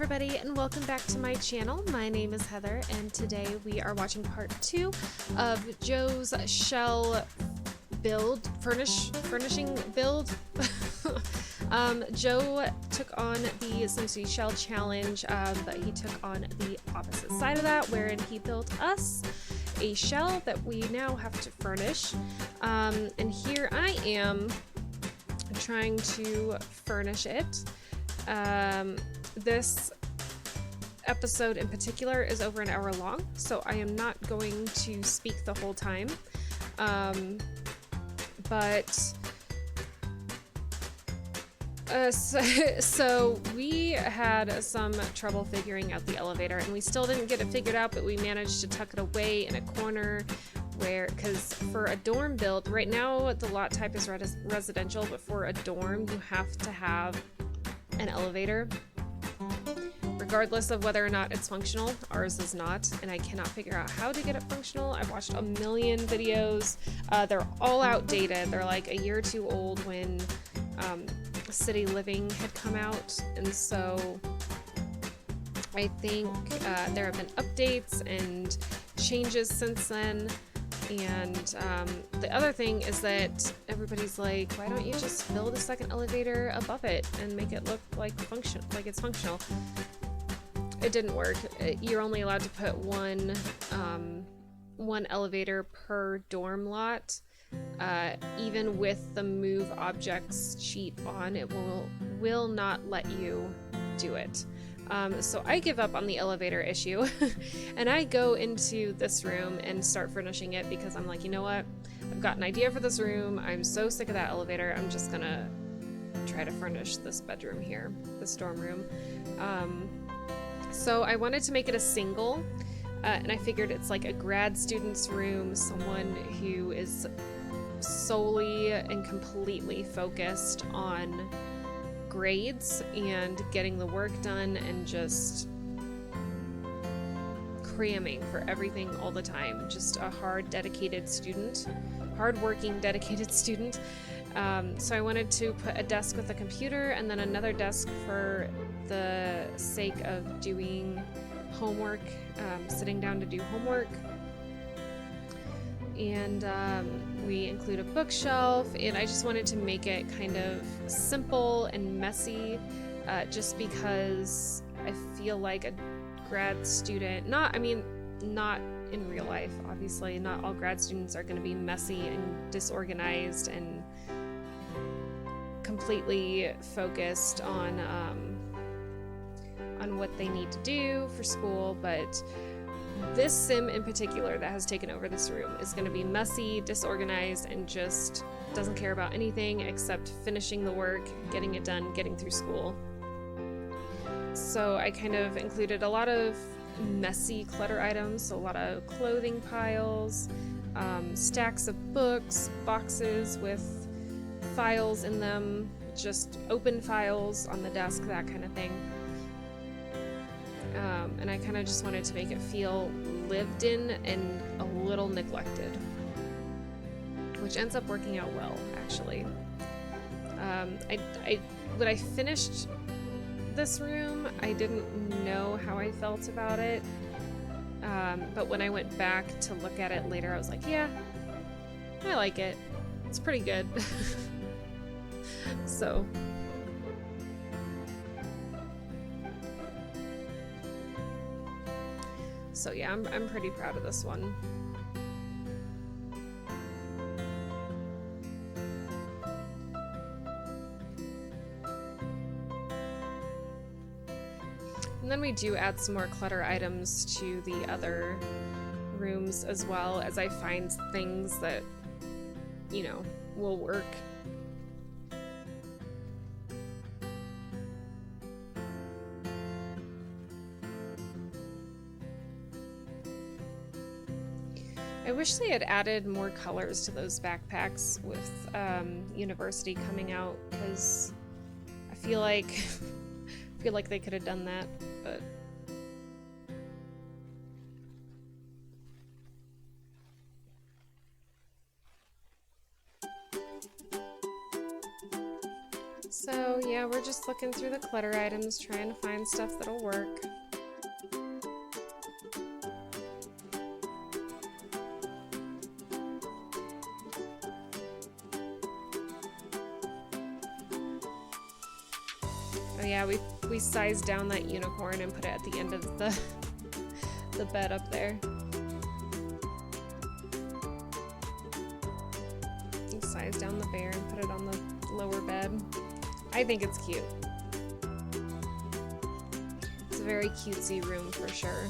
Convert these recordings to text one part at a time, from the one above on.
everybody, and welcome back to my channel. My name is Heather, and today we are watching part 2 of Joe's shell build, furnishing build. Joe took on the SimCity Shell Challenge, but he took on the opposite side of that, wherein he built us a shell that we now have to furnish. And here I am trying to furnish it. This episode in particular is over an hour long, so I am not going to speak the whole time. So we had some trouble figuring out the elevator, and we still didn't get it figured out, but we managed to tuck it away in a corner because for a dorm build, right now the lot type is residential, but for a dorm you have to have an elevator regardless of whether or not it's functional. Ours is not, and I cannot figure out how to get it functional. I've watched a million videos. They're all outdated. They're like a year or two old when City Living had come out, and so I think there have been updates and changes since then. And the other thing is that everybody's like, why don't you just build a second elevator above it and make it look like it's functional? It didn't work. You're only allowed to put one elevator per dorm lot. Even with the move objects cheat on, it will not let you do it. So I give up on the elevator issue and I go into this room and start furnishing it because I'm like, you know what? I've got an idea for this room. I'm so sick of that elevator. I'm just gonna try to furnish this bedroom here, this dorm room. So I wanted to make it a single, and I figured it's like a grad student's room, someone who is solely and completely focused on grades and getting the work done and just cramming for everything all the time. Just a hardworking, dedicated student. So I wanted to put a desk with a computer and then another desk for the sake of doing homework, sitting down to do homework. And we include a bookshelf, and I just wanted to make it kind of simple and messy, just because I feel like a grad student, not in real life, obviously, not all grad students are going to be messy and disorganized and completely focused on what they need to do for school, but this sim in particular that has taken over this room is going to be messy, disorganized, and just doesn't care about anything except finishing the work, getting it done, getting through school. So I kind of included a lot of messy clutter items, so a lot of clothing piles, stacks of books, boxes with files in them, just open files on the desk, that kind of thing. And I kind of just wanted to make it feel lived in and a little neglected, which ends up working out well, actually. When I finished this room, I didn't know how I felt about it, but when I went back to look at it later, I was like, yeah, I like it. It's pretty good. So yeah, I'm pretty proud of this one. And then we do add some more clutter items to the other rooms as well, as I find things that, you know, will work. I wish they had added more colors to those backpacks with university coming out, because I feel like they could have done that, but So yeah, we're just looking through the clutter items, trying to find stuff that'll work. Oh yeah, we sized down that unicorn and put it at the end of the bed up there. We sized down the bear and put it on the lower bed. I think it's cute. It's a very cutesy room for sure.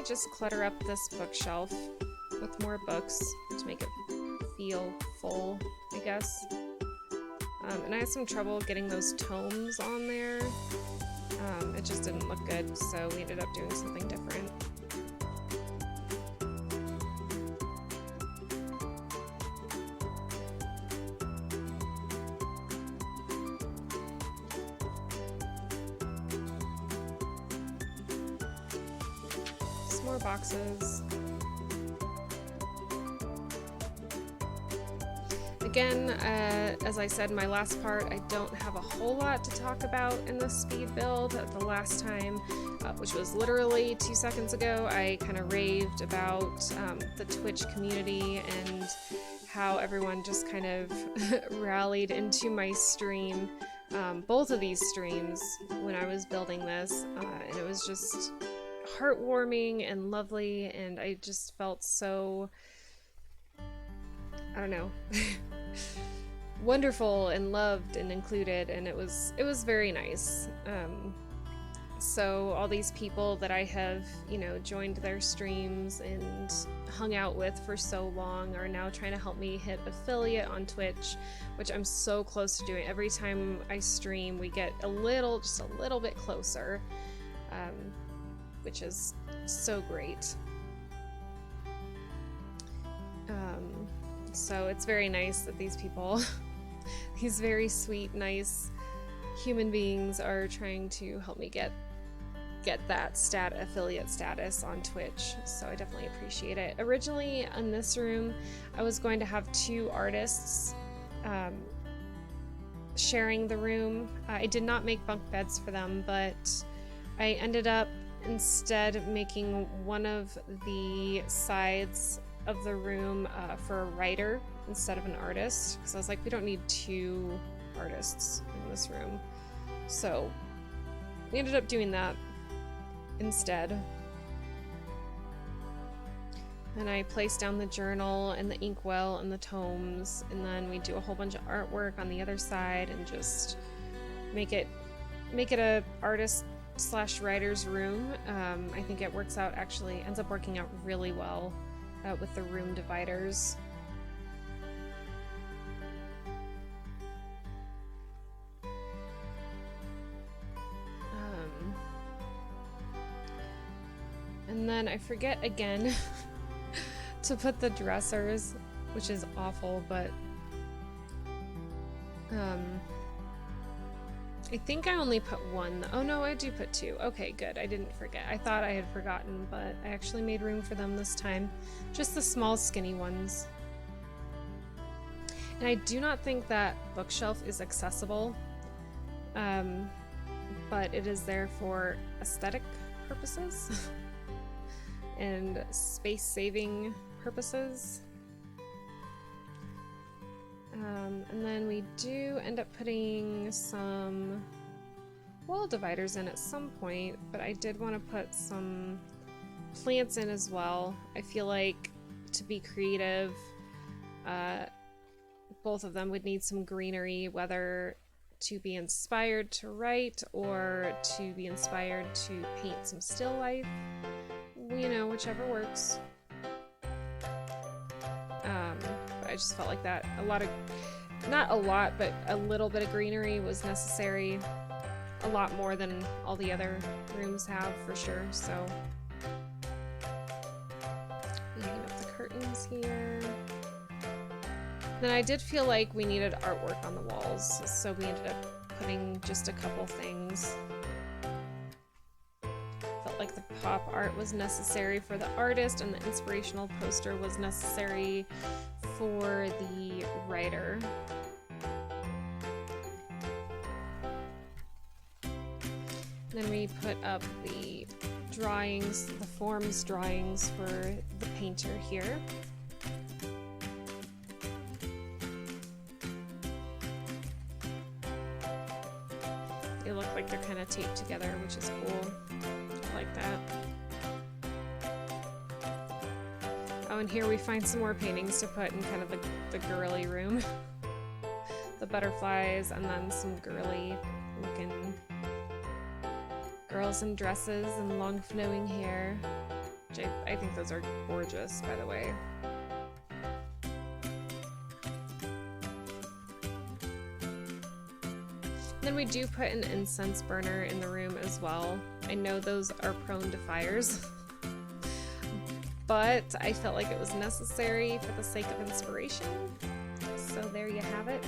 Just clutter up this bookshelf with more books to make it feel full, I guess. And I had some trouble getting those tomes on there. It just didn't look good, so we ended up doing something different. More boxes. Again, as I said in my last part, I don't have a whole lot to talk about in this speed build. The last time, which was literally 2 seconds ago, I kind of raved about the Twitch community and how everyone just kind of rallied into my stream, both of these streams, when I was building this, and it was just heartwarming and lovely, and I just felt so, I don't know, wonderful and loved and included, and it was very nice. So all these people that I have, you know, joined their streams and hung out with for so long are now trying to help me hit affiliate on Twitch, which I'm so close to doing. Every time I stream, we get just a little bit closer. Which is so great. So it's very nice that these people, these very sweet, nice human beings are trying to help me get that affiliate status on Twitch, so I definitely appreciate it. Originally, in this room, I was going to have 2 artists sharing the room. I did not make bunk beds for them, but I ended up instead making one of the sides of the room for a writer instead of an artist, because I was like, we don't need 2 artists in this room. So we ended up doing that instead. And I placed down the journal and the inkwell and the tomes, and then we do a whole bunch of artwork on the other side and just make it a artist/writer's room. I think it ends up working out really well with the room dividers. And then I forget again to put the dressers, which is awful, but I think I only put 1. Oh no, I do put 2. Okay, good. I didn't forget. I thought I had forgotten, but I actually made room for them this time. Just the small, skinny ones. And I do not think that bookshelf is accessible, but it is there for aesthetic purposes and space-saving purposes. And then we do end up putting some wall dividers in at some point, but I did want to put some plants in as well. I feel like to be creative, both of them would need some greenery, whether to be inspired to write or to be inspired to paint some still life. You know, whichever works. But I just felt like that not a lot, but a little bit of greenery was necessary a lot more than all the other rooms have for sure, so we hang up the curtains here. Then I did feel like we needed artwork on the walls, so we ended up putting just a couple things. Felt like the pop art was necessary for the artist and the inspirational poster was necessary for the writer. Then we put up the drawings, the forms drawings for the painter here. They look like they're kind of taped together, which is cool. I like that. Oh, and here we find some more paintings to put in kind of the girly room. The butterflies, and then some girly looking girls in dresses and long flowing hair. Which I think those are gorgeous, by the way. Then we do put an incense burner in the room as well. I know those are prone to fires, but I felt like it was necessary for the sake of inspiration. So there you have it.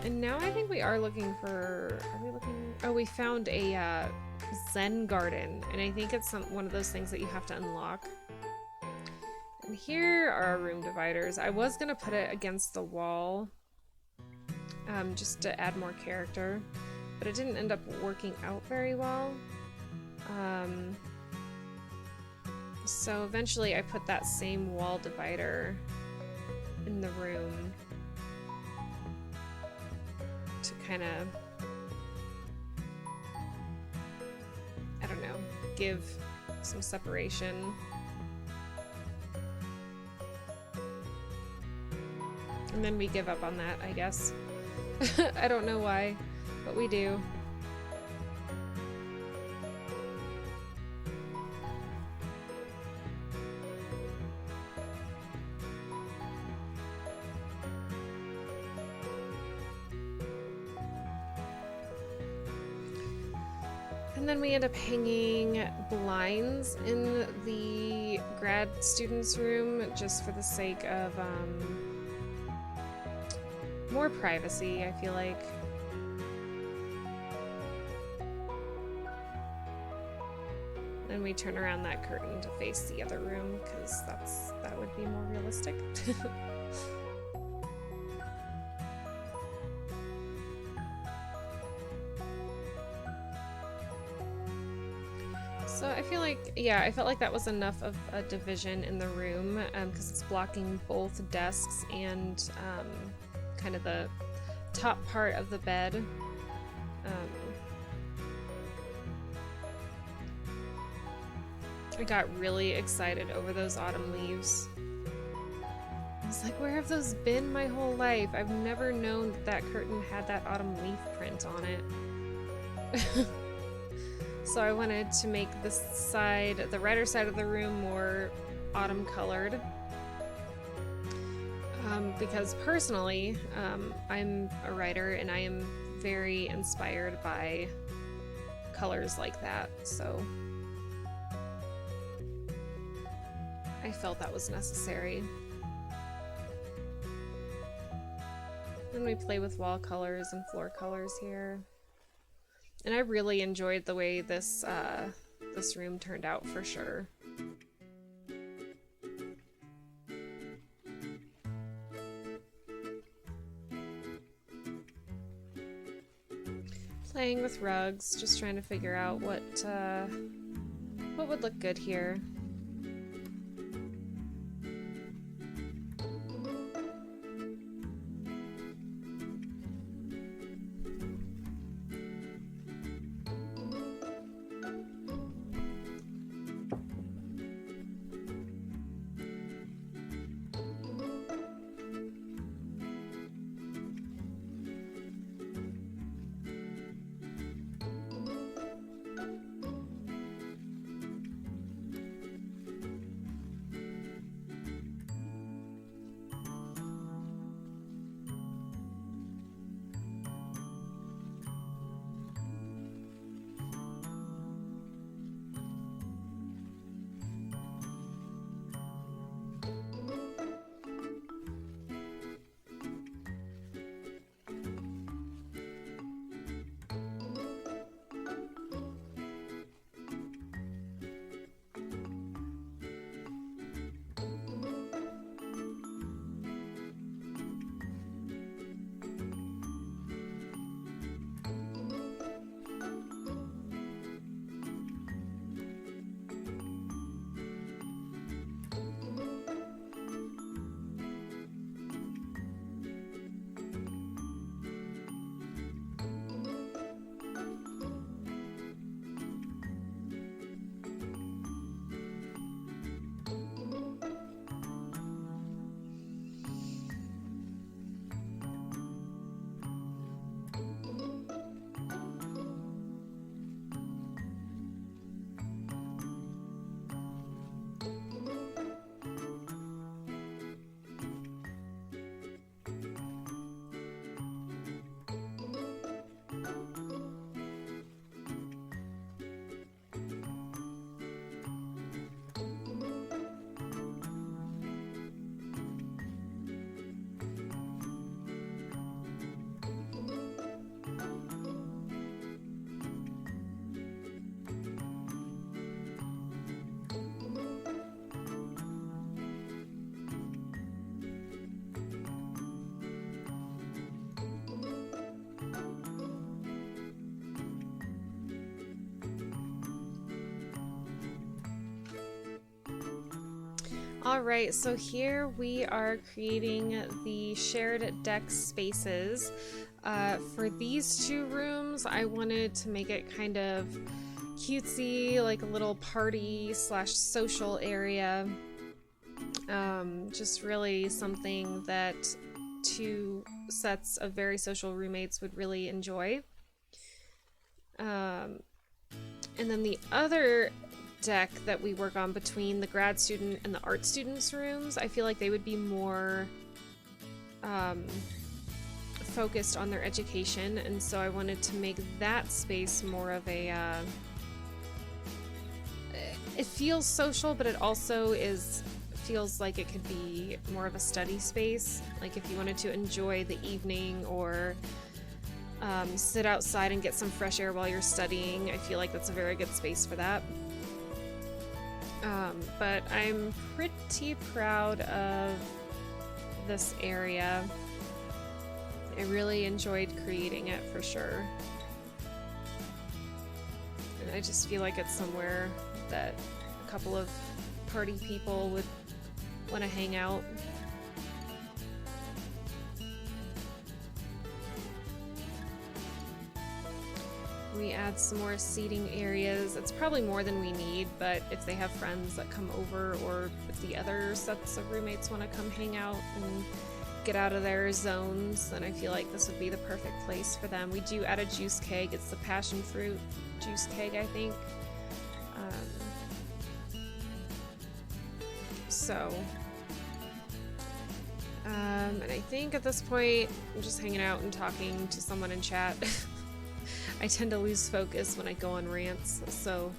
And now I think we are looking for, oh, we found a Zen garden, and I think it's one of those things that you have to unlock. And here are our room dividers. I was gonna put it against the wall, just to add more character, but it didn't end up working out very well. So eventually I put that same wall divider in the room to kind of, I don't know, give some separation. And then we give up on that, I guess. I don't know why, but we do. And then we end up hanging blinds in the grad students' room just for the sake of more privacy, I feel like. Then we turn around that curtain to face the other room because that would be more realistic. So I feel like, yeah, I felt like that was enough of a division in the room because it's blocking both desks and kind of the top part of the bed. I got really excited over those autumn leaves. I was like, where have those been my whole life? I've never known that curtain had that autumn leaf print on it. So I wanted to make this side, the writer side of the room, more autumn colored. Because personally, I'm a writer and I am very inspired by colors like that, so I felt that was necessary. Then we play with wall colors and floor colors here. And I really enjoyed the way this this room turned out for sure. Playing with rugs, just trying to figure out what would look good here. Alright, so here we are creating the shared deck spaces. For these two rooms, I wanted to make it kind of cutesy, like a little party slash social area. Just really something that two sets of very social roommates would really enjoy. And then the other deck that we work on between the grad student and the art students rooms, I feel like they would be more focused on their education, and so I wanted to make that space more of a it feels social, but it also feels like it could be more of a study space, like if you wanted to enjoy the evening or sit outside and get some fresh air while you're studying. I feel like that's a very good space for that. But I'm pretty proud of this area. I really enjoyed creating it for sure. And I just feel like it's somewhere that a couple of party people would want to hang out. We add some more seating areas. It's probably more than we need, but if they have friends that come over, or if the other sets of roommates want to come hang out and get out of their zones, then I feel like this would be the perfect place for them. We do add a juice keg. It's the passion fruit juice keg, I think. And I think at this point, I'm just hanging out and talking to someone in chat. I tend to lose focus when I go on rants, so...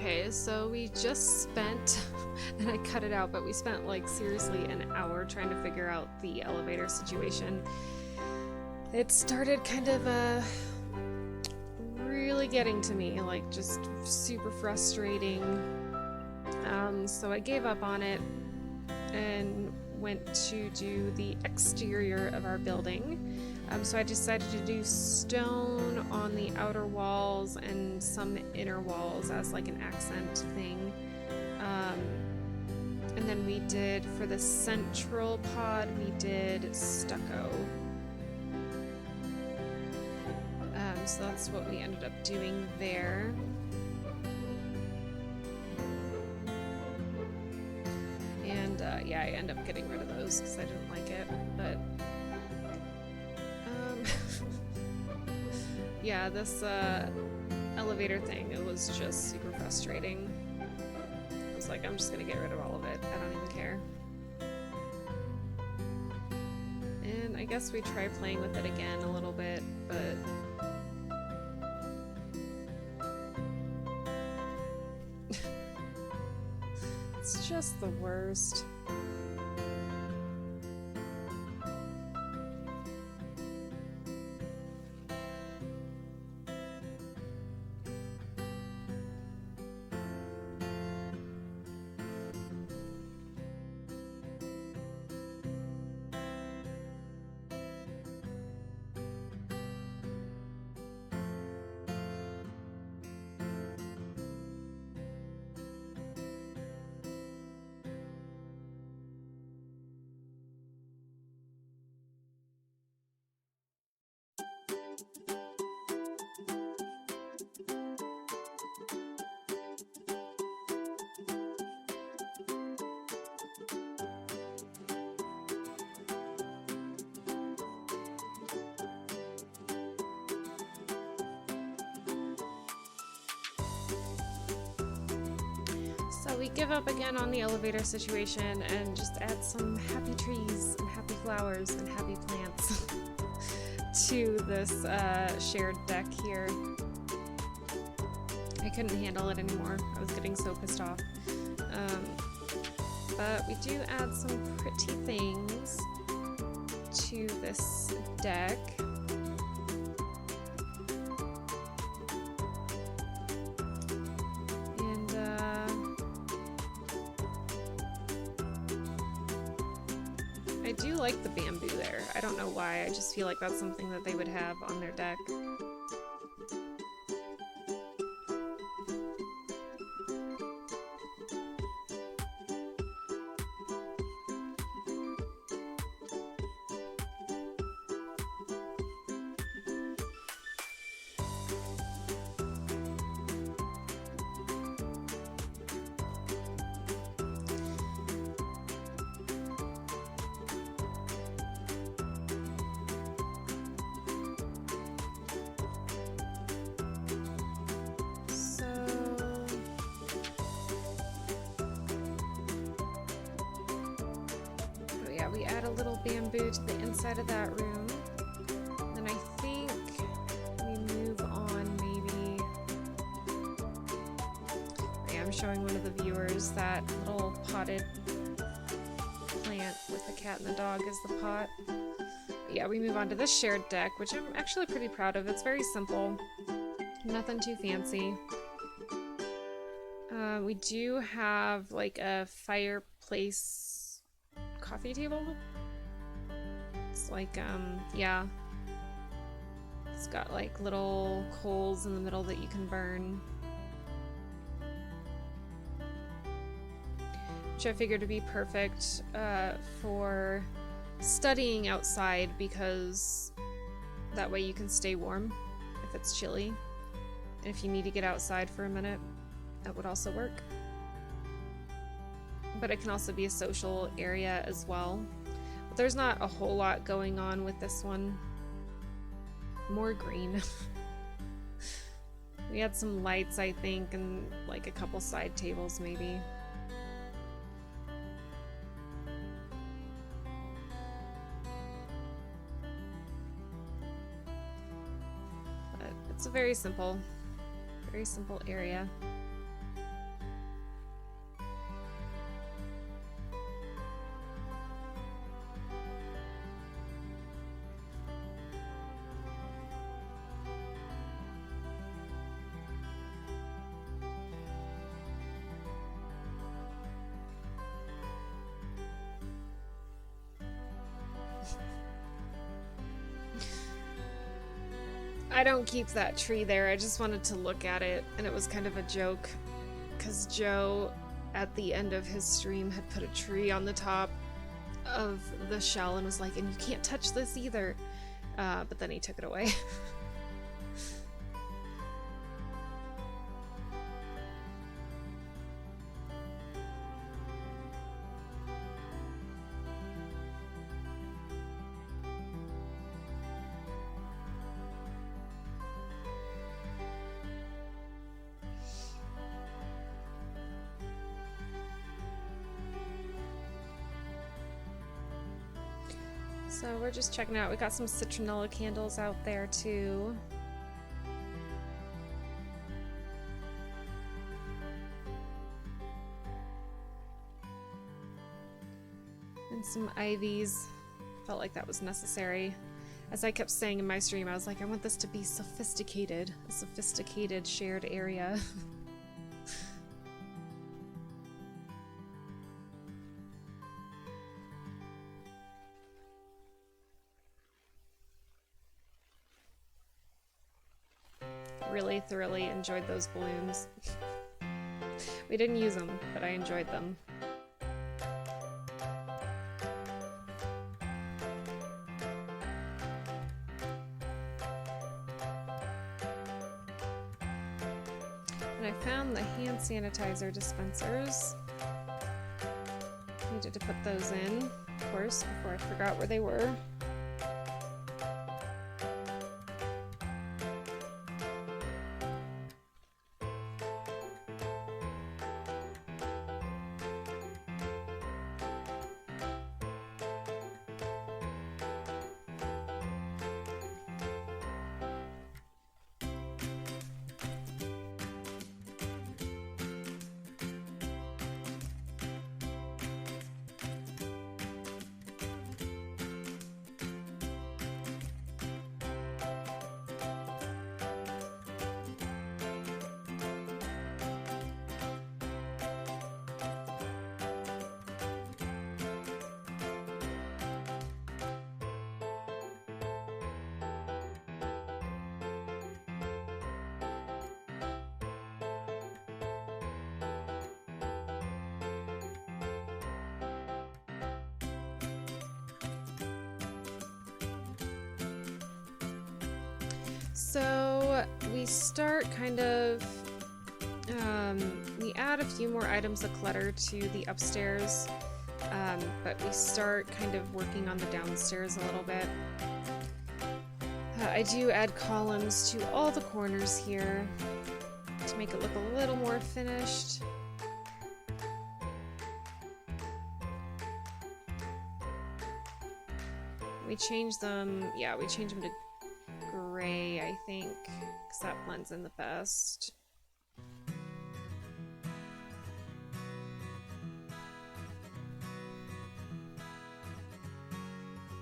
Okay, so we just spent, and I cut it out, but we spent like seriously an hour trying to figure out the elevator situation. It started kind of really getting to me, like just super frustrating. So I gave up on it and went to do the exterior of our building. So I decided to do stone on the outer walls and some inner walls as like an accent thing. And then we did, for the central pod, we did stucco. So that's what we ended up doing there. And yeah, I ended up getting rid of those because I didn't like it, but yeah, this elevator thing, it was just super frustrating. I was like, I'm just gonna get rid of all of it. I don't even care. And I guess we try playing with it again a little bit, but it's just the worst. So we give up again on the elevator situation and just add some happy trees and happy flowers and happy plants to this shared deck here. I couldn't handle it anymore. I was getting so pissed off. But we do add some pretty things to this deck. I do like the bamboo there. I don't know why, I just feel like that's something that they would have on their deck. We add a little bamboo to the inside of that room. Then I think we move on maybe. Yeah, I'm showing one of the viewers that little potted plant with the cat and the dog is the pot. But yeah, we move on to this shared deck, which I'm actually pretty proud of. It's very simple. Nothing too fancy. We do have like a fireplace coffee table. It's like, yeah. It's got like little coals in the middle that you can burn. Which I figured would be perfect for studying outside, because that way you can stay warm if it's chilly. And if you need to get outside for a minute, that would also work. But it can also be a social area as well. But there's not a whole lot going on with this one. More green. We had some lights, I think, and like a couple side tables maybe. But it's a very simple area. I don't keep that tree there. I just wanted to look at it, and it was kind of a joke because Joe at the end of his stream had put a tree on the top of the shell and was like, and you can't touch this either. But then he took it away. So we're just checking out. We got some citronella candles out there too. And some ivies. Felt like that was necessary. As I kept saying in my stream, I was like, I want this to be sophisticated. A sophisticated shared area. Really thoroughly enjoyed those balloons. We didn't use them, but I enjoyed them. And I found the hand sanitizer dispensers. Needed to put those in, of course, before I forgot where they were. So we start kind of, we add a few more items of clutter to the upstairs, but we start kind of working on the downstairs a little bit. I do add columns to all the corners here to make it look a little more finished. We change them, yeah, we change them to gray, I think, because that blends in the best.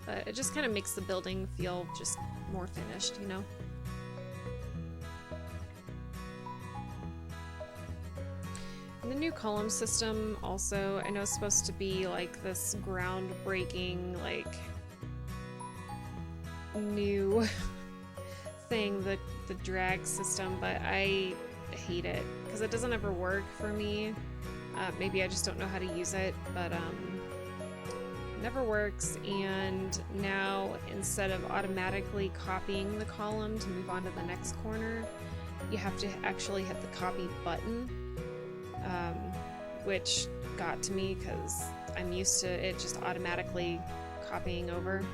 But it just kind of makes the building feel just more finished, you know? And the new column system also, I know is supposed to be like this groundbreaking, like, new thing, the drag system, but I hate it because it doesn't ever work for me. Maybe I just don't know how to use it, but it never works. And now instead of automatically copying the column to move on to the next corner, you have to actually hit the copy button, which got to me because I'm used to it just automatically copying over.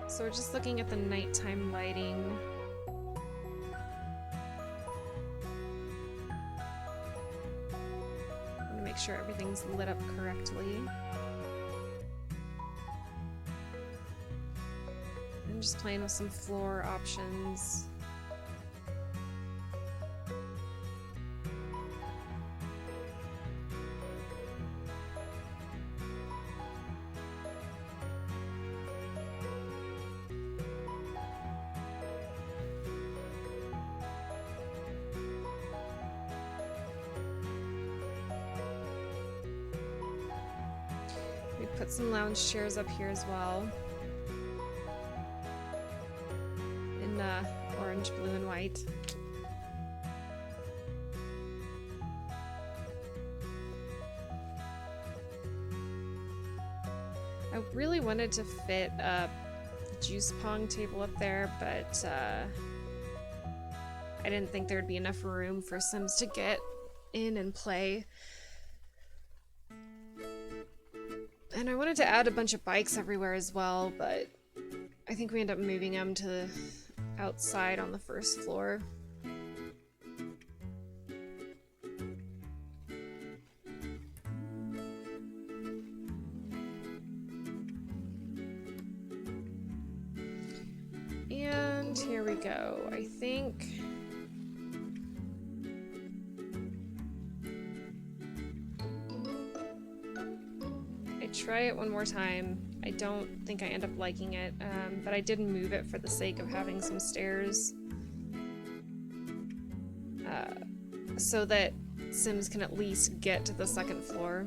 So we're just looking at the nighttime lighting. I want to make sure everything's lit up correctly. I'm just playing with some floor options. We put some lounge chairs up here as well. In orange, blue, and white. I really wanted to fit a juice pong table up there, but I didn't think there would be enough room for Sims to get in and play. And I wanted to add a bunch of bikes everywhere as well, but I think we end up moving them to the outside on the first floor. And here we go. I think I try it one more time. I don't think I end up liking it, but I did move it for the sake of having some stairs so that Sims can at least get to the second floor.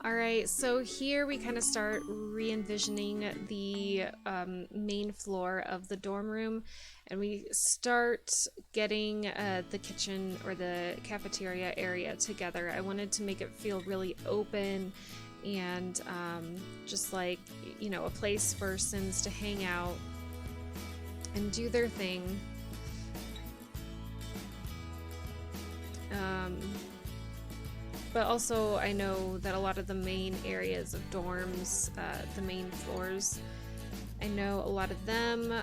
Alright, so here we kind of start re-envisioning the main floor of the dorm room, and we start getting the kitchen or the cafeteria area together. I wanted to make it feel really open and just like, you know, a place for Sims to hang out and do their thing. But also I know that a lot of the main areas of dorms, the main floors, I know a lot of them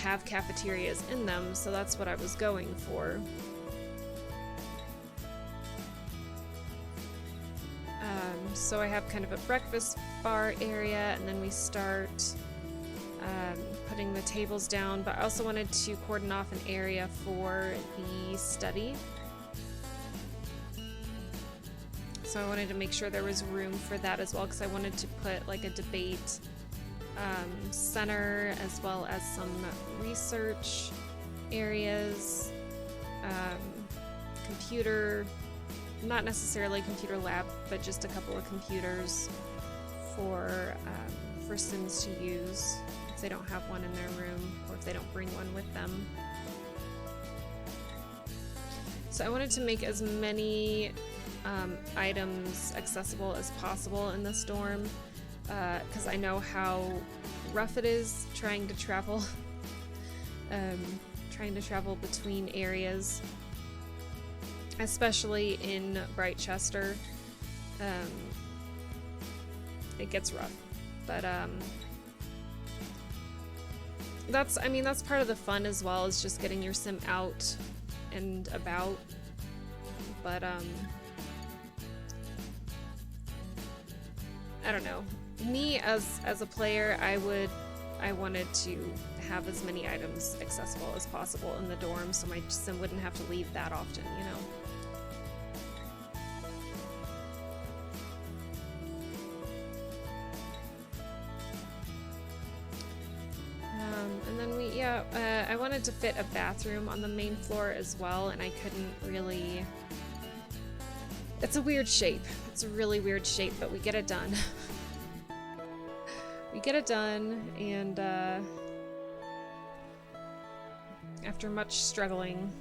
have cafeterias in them, so that's what I was going for. So I have kind of a breakfast bar area, and then we start putting the tables down, but I also wanted to cordon off an area for the study. So I wanted to make sure there was room for that as well, because I wanted to put like a debate center as well as some research areas, computer, not necessarily computer lab, but just a couple of computers for Sims to use if they don't have one in their room or if they don't bring one with them. So I wanted to make as many items accessible as possible in this dorm, because I know how rough it is trying to travel between areas, especially in Brightchester. It gets rough, but that's part of the fun as well, is just getting your sim out and about. But I don't know. Me as a player, I wanted to have as many items accessible as possible in the dorm, so my sim wouldn't have to leave that often, you know. And then I wanted to fit a bathroom on the main floor as well, and I couldn't really. It's a weird shape. It's a really weird shape, but we get it done. We get it done, and after much struggling.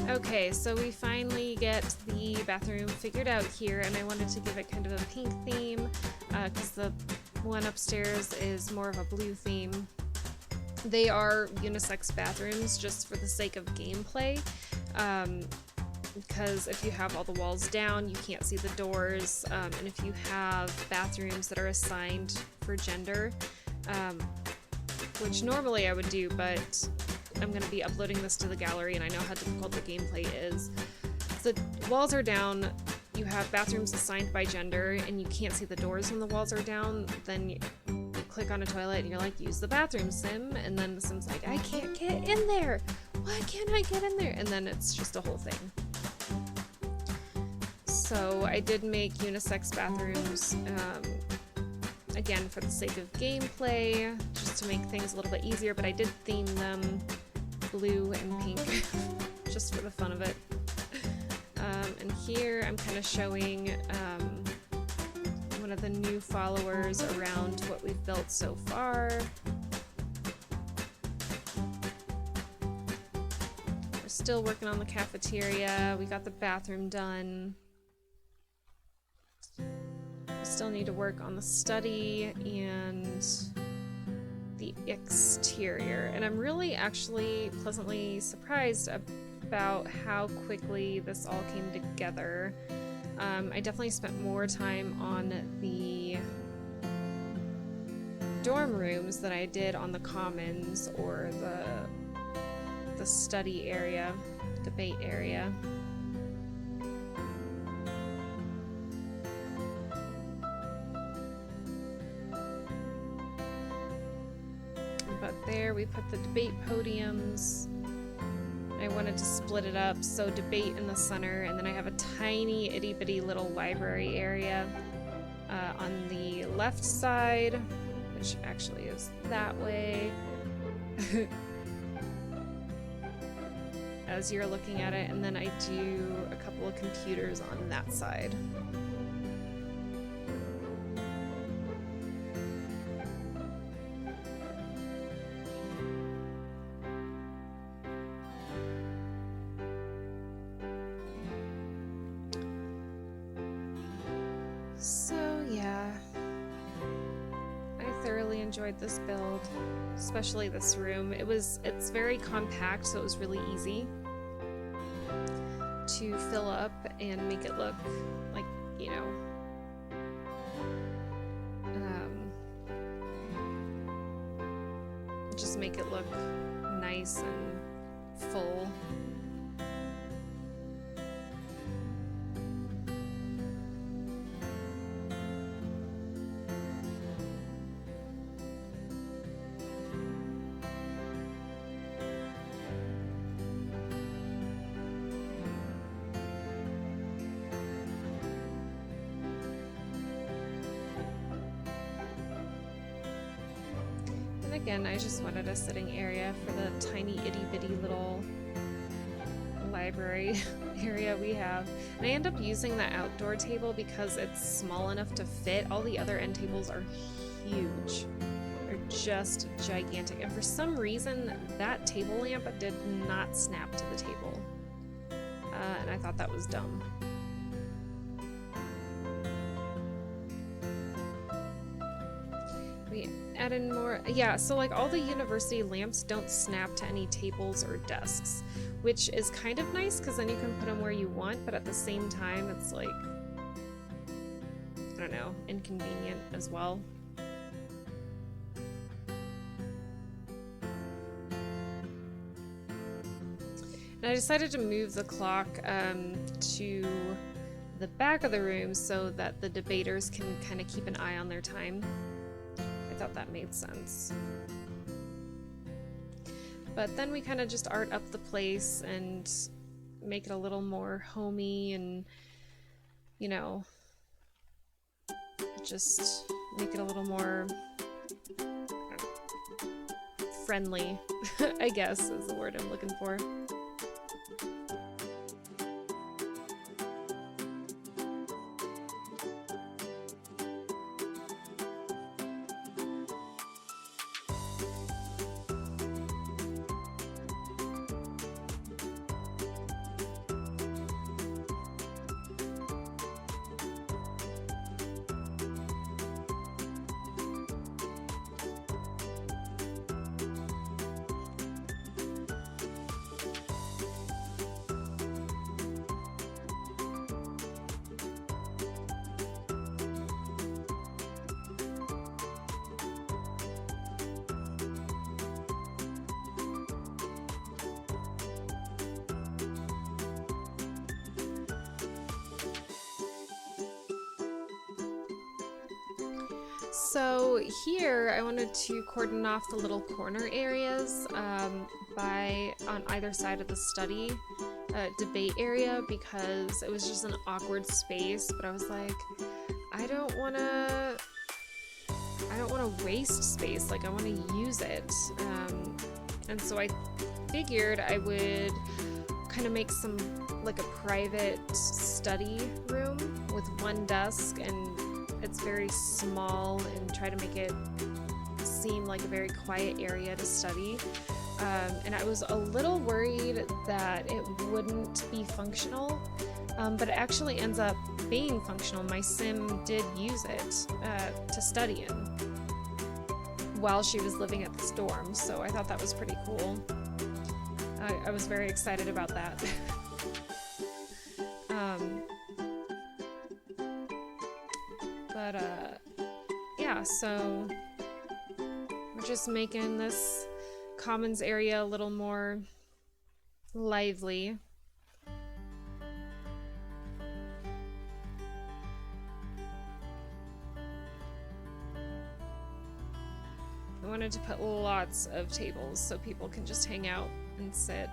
Okay, so we finally get the bathroom figured out here, and I wanted to give it kind of a pink theme, because the one upstairs is more of a blue theme. They are unisex bathrooms just for the sake of gameplay, because if you have all the walls down, you can't see the doors, and if you have bathrooms that are assigned for gender, which normally I would do, but I'm going to be uploading this to the gallery, and I know how difficult the gameplay is. The walls are down, you have bathrooms assigned by gender, and you can't see the doors when the walls are down, then you click on a toilet and you're like, use the bathroom, sim, and then the sim's like, I can't get in there! Why can't I get in there? And then it's just a whole thing. So I did make unisex bathrooms, again for the sake of gameplay, just to make things a little bit easier, but I did theme them blue and pink just for the fun of it. And here I'm kind of showing one of the new followers around what we've built so far. We're still working on the cafeteria. We got the bathroom done. We still need to work on the study and the exterior, and I'm really actually pleasantly surprised about how quickly this all came together. I definitely spent more time on the dorm rooms than I did on the commons or the study area, debate area. But there we put the debate podiums. I wanted to split it up, so debate in the center, and then I have a tiny itty bitty little library area on the left side, which actually is that way. As you're looking at it, and then I do a couple of computers on that side. So yeah, I thoroughly enjoyed this build, especially this room. It's very compact, so it was really easy to fill up and make it look like, you know, just make it look nice and full. Again, I just wanted a sitting area for the tiny itty bitty little library area we have. And I end up using the outdoor table because it's small enough to fit. All the other end tables are huge. They're just gigantic. And for some reason, that table lamp did not snap to the table. And I thought that was dumb. Add in more, yeah, so like all the university lamps don't snap to any tables or desks, which is kind of nice because then you can put them where you want, but at the same time it's like, I don't know, inconvenient as well. And I decided to move the clock to the back of the room so that the debaters can kind of keep an eye on their time. I thought that made sense. But then we kind of just art up the place and make it a little more homey and, you know, just make it a little more friendly, I guess is the word I'm looking for. So here I wanted to cordon off the little corner areas on either side of the study debate area because it was just an awkward space, but I was like, I don't want to waste space, like I want to use it. And so I figured I would kind of make some like a private study room with one desk, and it's very small, and try to make it seem like a very quiet area to study. And I was a little worried that it wouldn't be functional, but it actually ends up being functional. My sim did use it to study in while she was living at this dorm, so I thought that was pretty cool. I was very excited about that. Yeah, so we're just making this commons area a little more lively. I wanted to put lots of tables so people can just hang out and sit.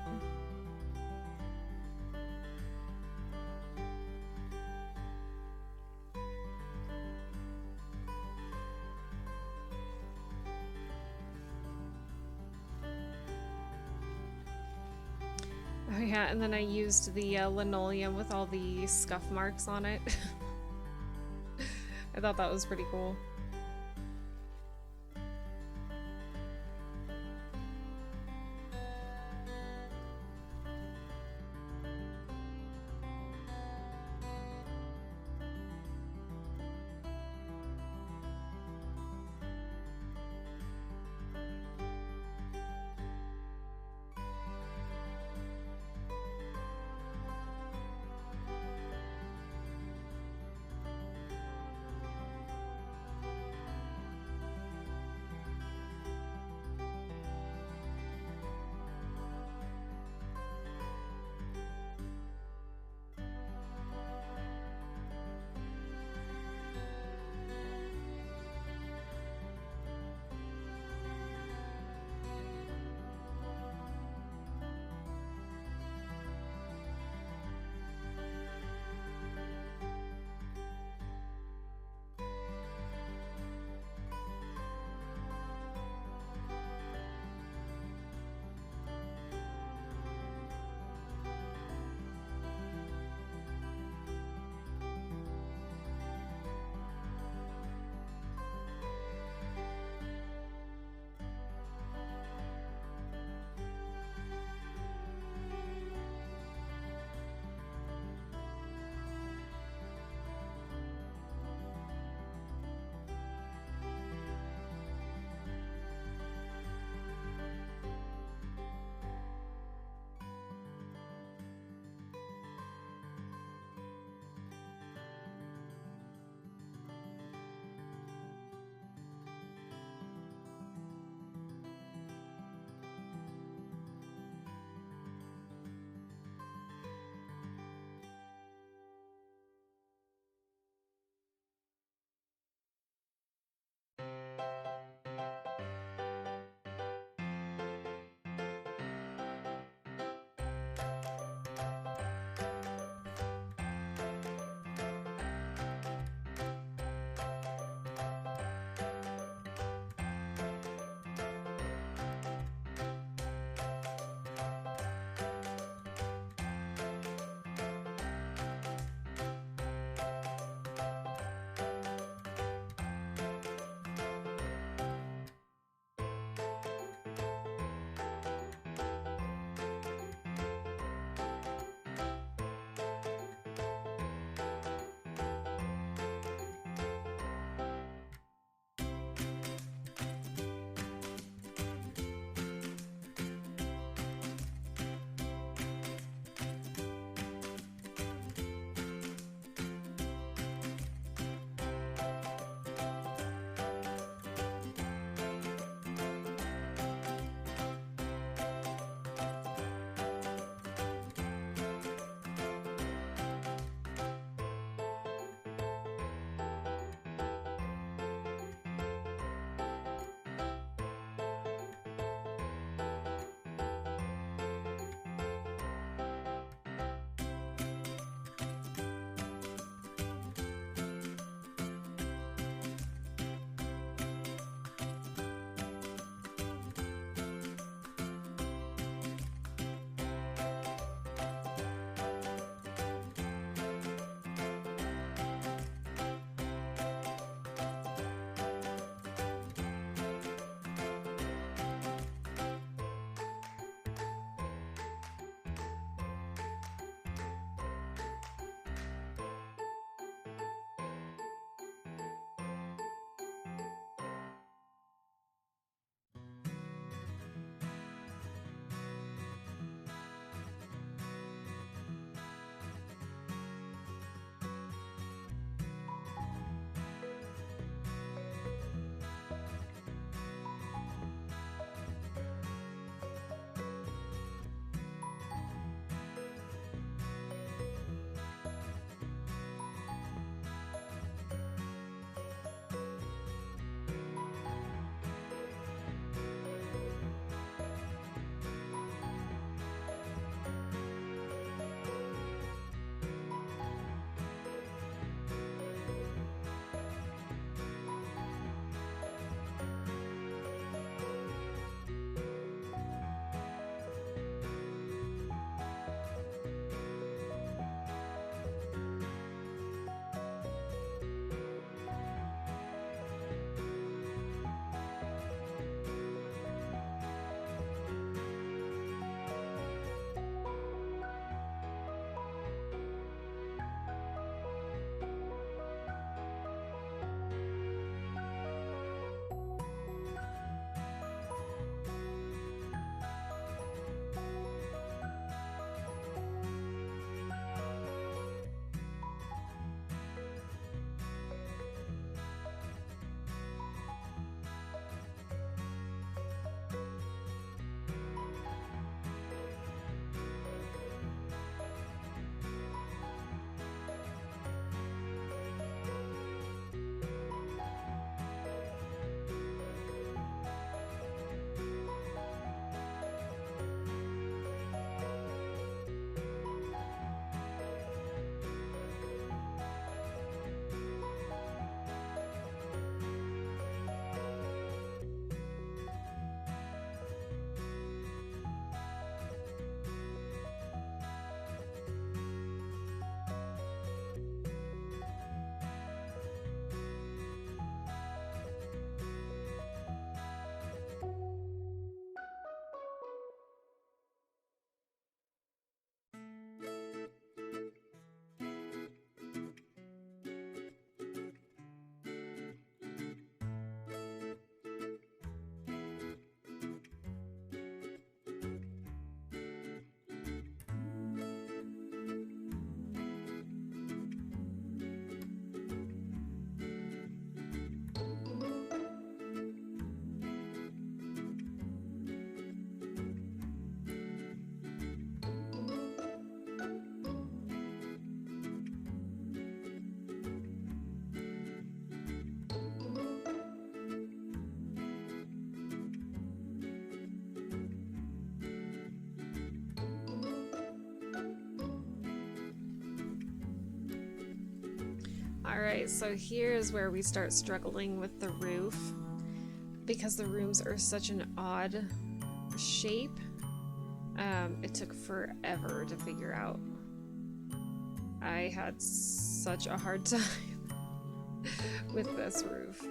Oh yeah, and then I used the linoleum with all the scuff marks on it. I thought that was pretty cool. Alright, so here's where we start struggling with the roof. Because the rooms are such an odd shape, it took forever to figure out. I had such a hard time with this roof.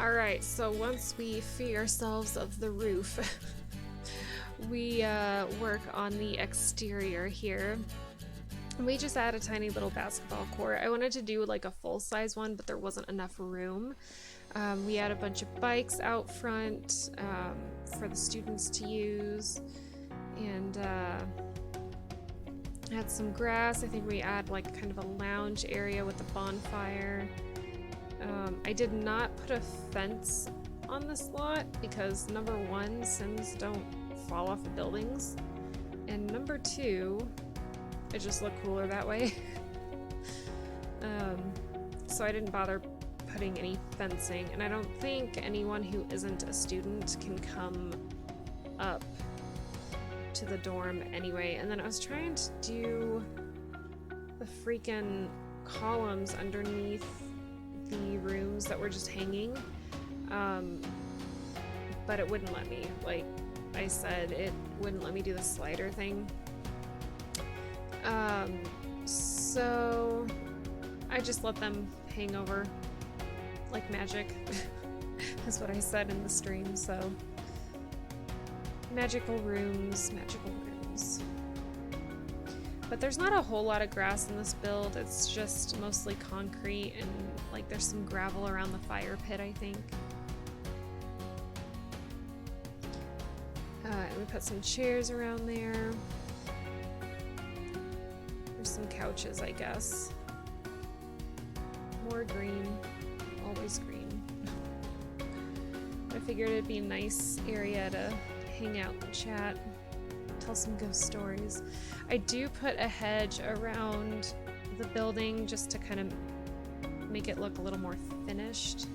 Alright, so once we free ourselves of the roof, we work on the exterior here. We just add a tiny little basketball court. I wanted to do like a full-size one, but there wasn't enough room. We had a bunch of bikes out front for the students to use, and had some grass. I think we add like kind of a lounge area with a bonfire. I did not put a fence on this lot because number one, Sims don't fall off of buildings, and number two, it just looked cooler that way. So I didn't bother putting any fencing, and I don't think anyone who isn't a student can come up to the dorm anyway. And then I was trying to do the freaking columns underneath the rooms that were just hanging, but it wouldn't let me. Like I said, it wouldn't let me do the slider thing. So I just let them hang over like magic. That's what I said in the stream. So magical rooms, magical rooms. But there's not a whole lot of grass in this build. It's just mostly concrete, and like there's some gravel around the fire pit, I think. And we put some chairs around there. There's some couches, I guess. More green. Always green. I figured it'd be a nice area to hang out and chat, tell some ghost stories. I do put a hedge around the building just to kind of make it look a little more finished.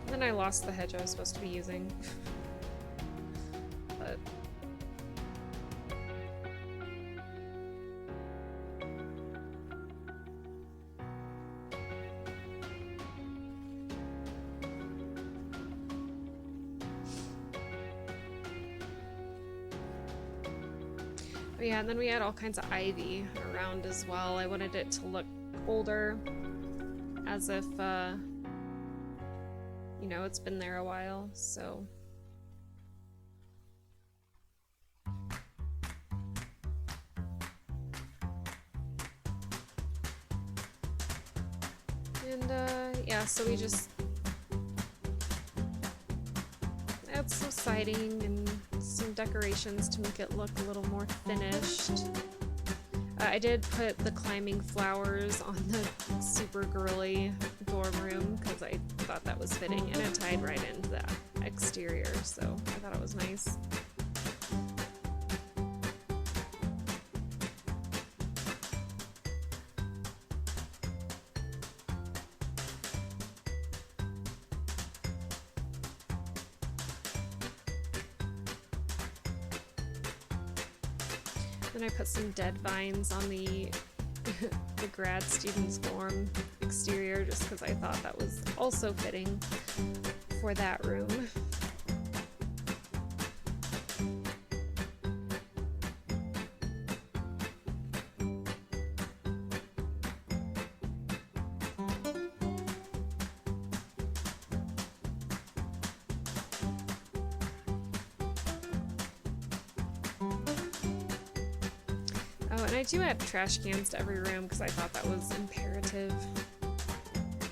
And then I lost the hedge I was supposed to be using. But yeah, and then we had all kinds of ivy around as well. I wanted it to look older, as if, you know, it's been there a while, so. And, yeah, so we just add some siding and some decorations to make it look a little more finished. I did put the climbing flowers on the super girly dorm room because I thought that was fitting, and it tied right into the exterior, so I thought it was nice. Then I put some dead vines on the the grad students dorm exterior just because I thought that was also fitting for that room. Oh, and I do add trash cans to every room because I thought that was imperative.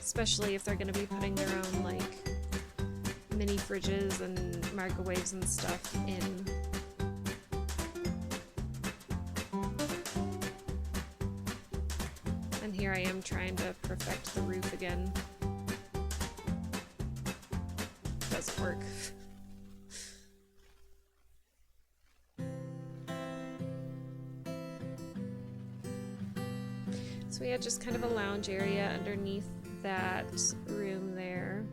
Especially if they're going to be putting their own, like, mini fridges and microwaves and stuff in. And here I am trying to perfect the roof again. Doesn't work. So we had just kind of a lounge area underneath that room there.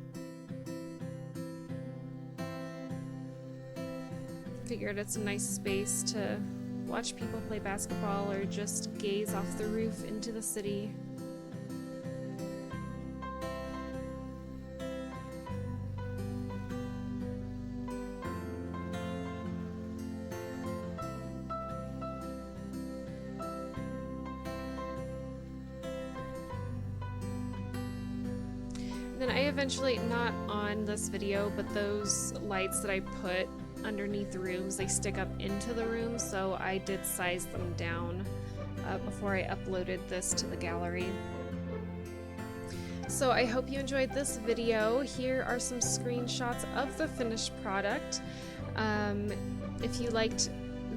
Figured it's a nice space to watch people play basketball or just gaze off the roof into the city. eventually, not on this video, but those lights that I put underneath the rooms, they stick up into the room, so I did size them down before I uploaded this to the gallery. So I hope you enjoyed this video. Here are some screenshots of the finished product. If you liked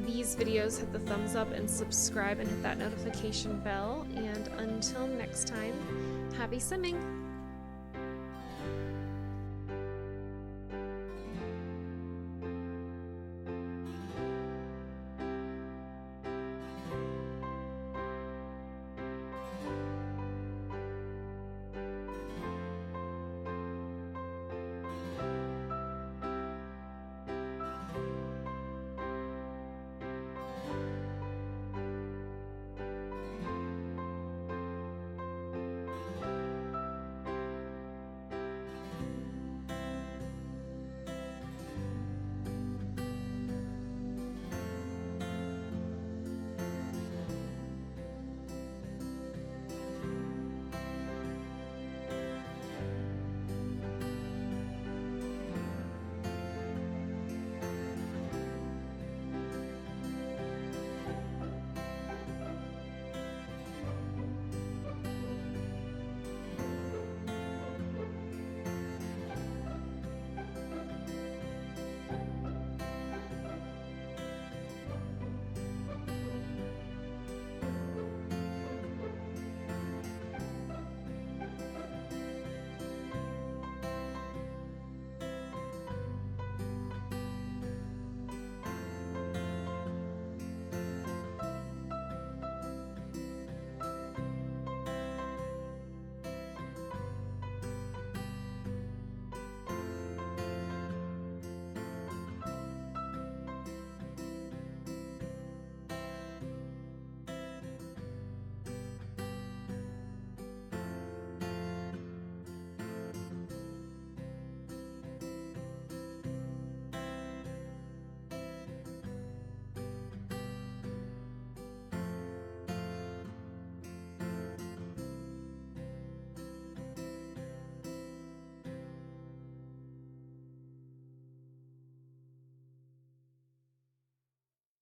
these videos, hit the thumbs up and subscribe and hit that notification bell. And until next time, happy simming!